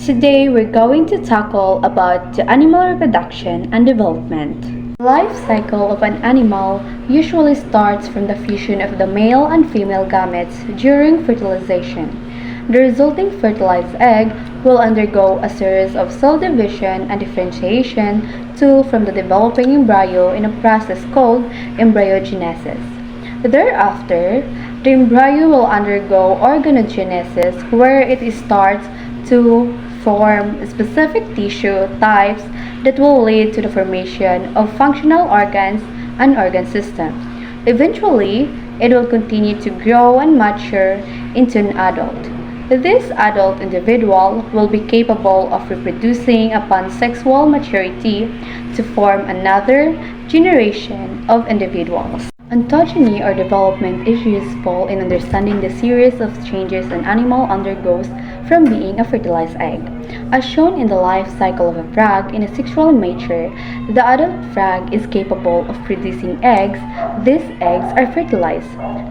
Today we're going to tackle about the animal reproduction and development. The life cycle of an animal usually starts from the fusion of the male and female gametes during fertilization. The resulting fertilized egg will undergo a series of cell division and differentiation to from the developing embryo in a process called embryogenesis. Thereafter, the embryo will undergo organogenesis where it starts to form specific tissue types that will lead to the formation of functional organs and organ systems. Eventually, it will continue to grow and mature into an adult. This adult individual will be capable of reproducing upon sexual maturity to form another generation of individuals. Ontogeny or development is useful in understanding the series of changes an animal undergoes from being a fertilized egg. As shown in the life cycle of a frog in a sexual mature, the adult frog is capable of producing eggs. These eggs are fertilized.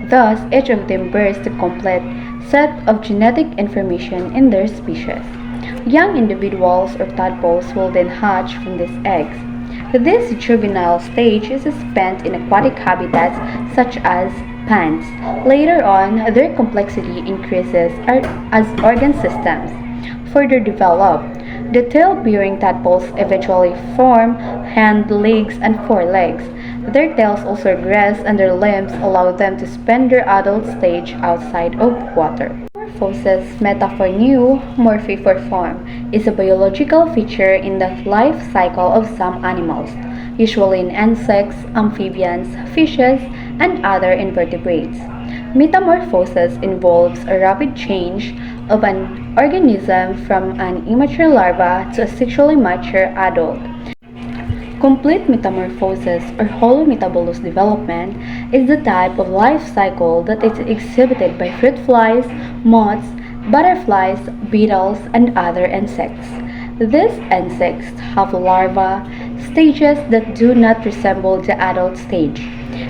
Thus, each of them bears the complete set of genetic information in their species. Young individuals or tadpoles will then hatch from these eggs. This juvenile stage is spent in aquatic habitats such as ponds. Later on, their complexity increases as organ systems further develop. The tail-bearing tadpoles eventually form hand, legs, and forelegs. Their tails also regress and their limbs allow them to spend their adult stage outside of water. Metamorphosis, metaphor new, morphe for form, is a biological feature in the life cycle of some animals, usually in insects, amphibians, fishes, and other invertebrates. Metamorphosis involves a rapid change of an organism from an immature larva to a sexually mature adult. Complete metamorphosis or holometabolous development is the type of life cycle that is exhibited by fruit flies, moths, butterflies, beetles, and other insects. These insects have larva stages that do not resemble the adult stage,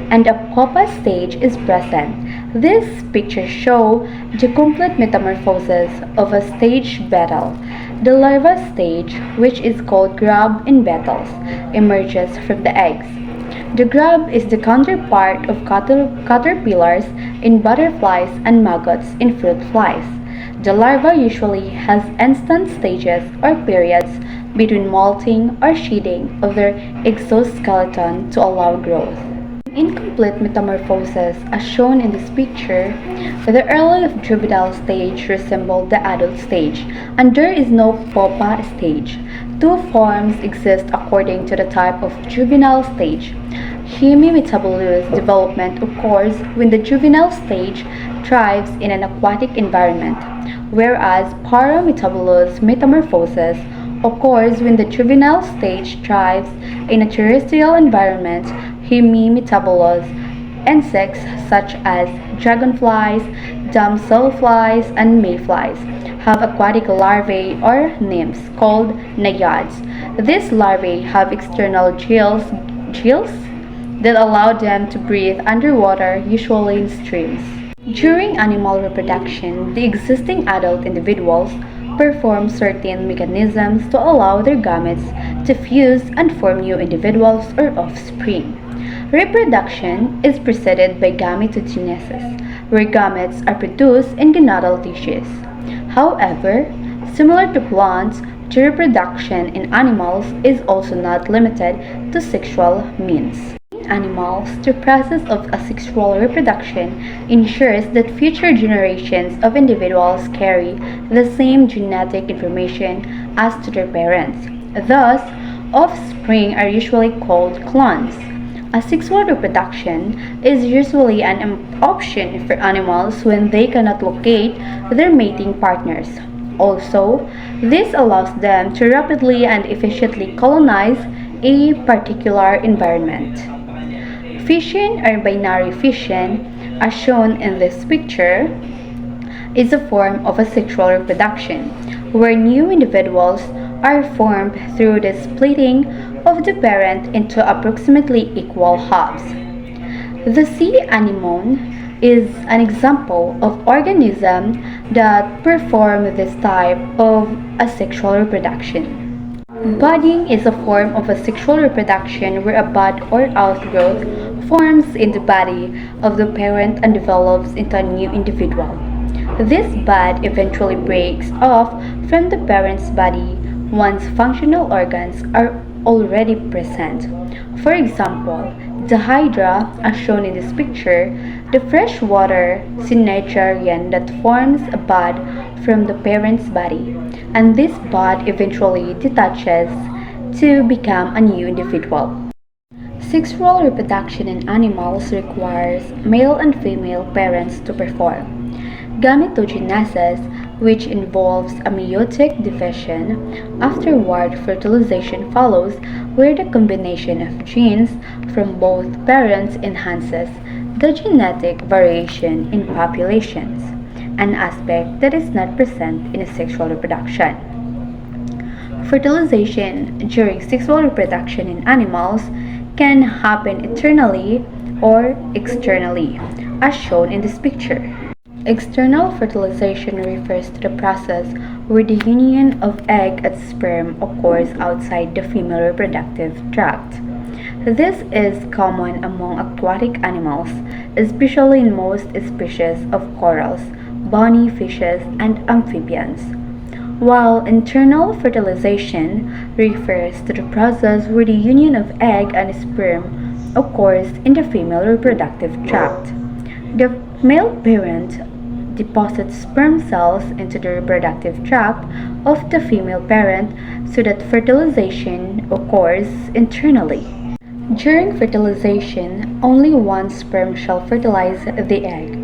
and a pupa stage is present. These pictures show the complete metamorphosis of a stage beetle. The larva stage, which is called grub in beetles, emerges from the eggs. The grub is the counterpart of caterpillars in butterflies and maggots in fruit flies. The larva usually has instant stages or periods between molting or shedding of their exoskeleton to allow growth. Incomplete metamorphosis, as shown in this picture, the early juvenile stage resembled the adult stage, and there is no pupa stage. Two forms exist according to the type of juvenile stage. Hemimetabolous development occurs when the juvenile stage thrives in an aquatic environment, whereas parametabolous metamorphosis occurs when the juvenile stage thrives in a terrestrial environment. Hemimetabolous insects such as dragonflies, damselflies, and mayflies have aquatic larvae or nymphs called naiads. These larvae have external gills that allow them to breathe underwater, usually in streams. During animal reproduction, the existing adult individuals perform certain mechanisms to allow their gametes to fuse and form new individuals or offspring. Reproduction is preceded by gametogenesis, where gametes are produced in gonadal tissues. However, similar to plants, the reproduction in animals is also not limited to sexual means. In animals, the process of asexual reproduction ensures that future generations of individuals carry the same genetic information as to their parents. Thus, offspring are usually called clones. Asexual reproduction is usually an option for animals when they cannot locate their mating partners. Also, this allows them to rapidly and efficiently colonize a particular environment. Fission or binary fission, as shown in this picture, is a form of asexual reproduction where new individuals are formed through the splitting of the parent into approximately equal halves. The sea anemone is an example of organism that perform this type of asexual reproduction. Budding is a form of asexual reproduction where a bud or outgrowth forms in the body of the parent and develops into a new individual. This bud eventually breaks off from the parent's body once functional organs are already present. For example, the hydra, as shown in this picture, the freshwater cnidaria that forms a bud from the parent's body, and this bud eventually detaches to become a new individual. Sexual reproduction in animals requires male and female parents to perform. Gametogenesis, which involves a meiotic division, afterward fertilization follows, where the combination of genes from both parents enhances the genetic variation in populations, an aspect that is not present in asexual reproduction. Fertilization during sexual reproduction in animals can happen internally or externally, as shown in this picture. External fertilization refers to the process where the union of egg and sperm occurs outside the female reproductive tract. This is common among aquatic animals, especially in most species of corals, bony fishes, and amphibians. While internal fertilization refers to the process where the union of egg and sperm occurs in the female reproductive tract. The male parent deposits sperm cells into the reproductive tract of the female parent so that fertilization occurs internally. During fertilization, only one sperm shall fertilize the egg.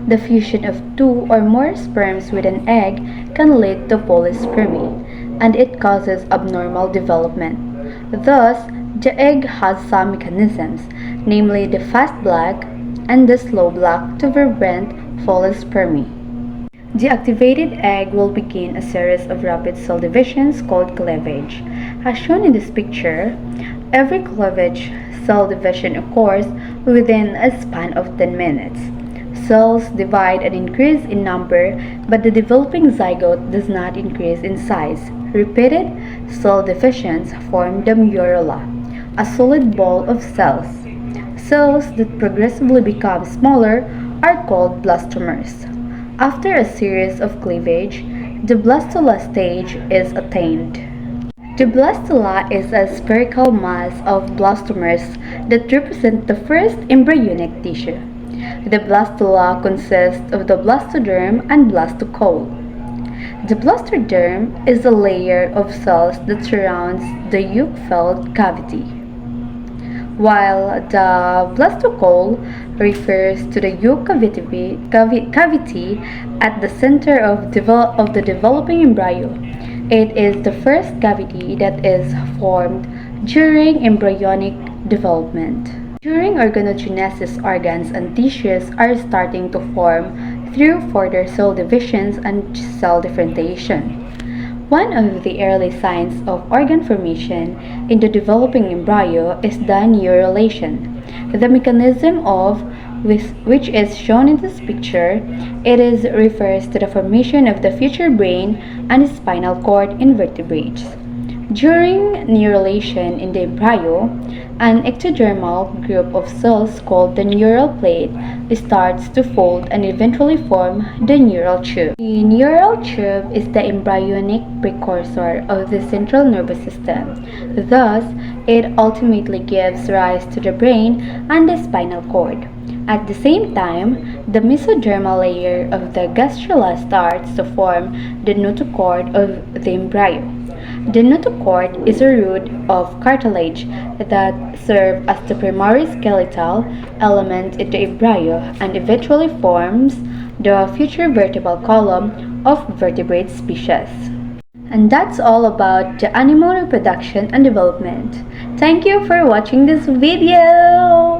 The fusion of two or more sperms with an egg can lead to polyspermy, and it causes abnormal development. Thus, the egg has some mechanisms, namely the fast black and the slow black, to prevent polyspermy. The activated egg will begin a series of rapid cell divisions called cleavage. As shown in this picture, every cleavage cell division occurs within a span of 10 minutes. Cells divide and increase in number, but the developing zygote does not increase in size. Repeated cell divisions form the murola, a solid ball of cells. Cells that progressively become smaller are called blastomers. After a series of cleavage, the blastula stage is attained. The blastula is a spherical mass of blastomers that represent the first embryonic tissue. The blastula consists of the blastoderm and blastocoel. The blastoderm is a layer of cells that surrounds the yolk-filled cavity, while the blastocoel refers to the yolk cavity at the center of the developing embryo. It is the first cavity that is formed during embryonic development. During organogenesis, organs and tissues are starting to form through further cell divisions and cell differentiation. One of the early signs of organ formation in the developing embryo is the neurulation. The mechanism of which is shown in this picture, refers to the formation of the future brain and spinal cord in vertebrates. During neurulation in the embryo, an ectodermal group of cells called the neural plate starts to fold and eventually form the neural tube. The neural tube is the embryonic precursor of the central nervous system. Thus, it ultimately gives rise to the brain and the spinal cord. At the same time, the mesodermal layer of the gastrula starts to form the notochord of the embryo. The notochord is a root of cartilage that serves as the primary skeletal element in the embryo and eventually forms the future vertebral column of vertebrate species. And that's all about the animal reproduction and development. Thank you for watching this video!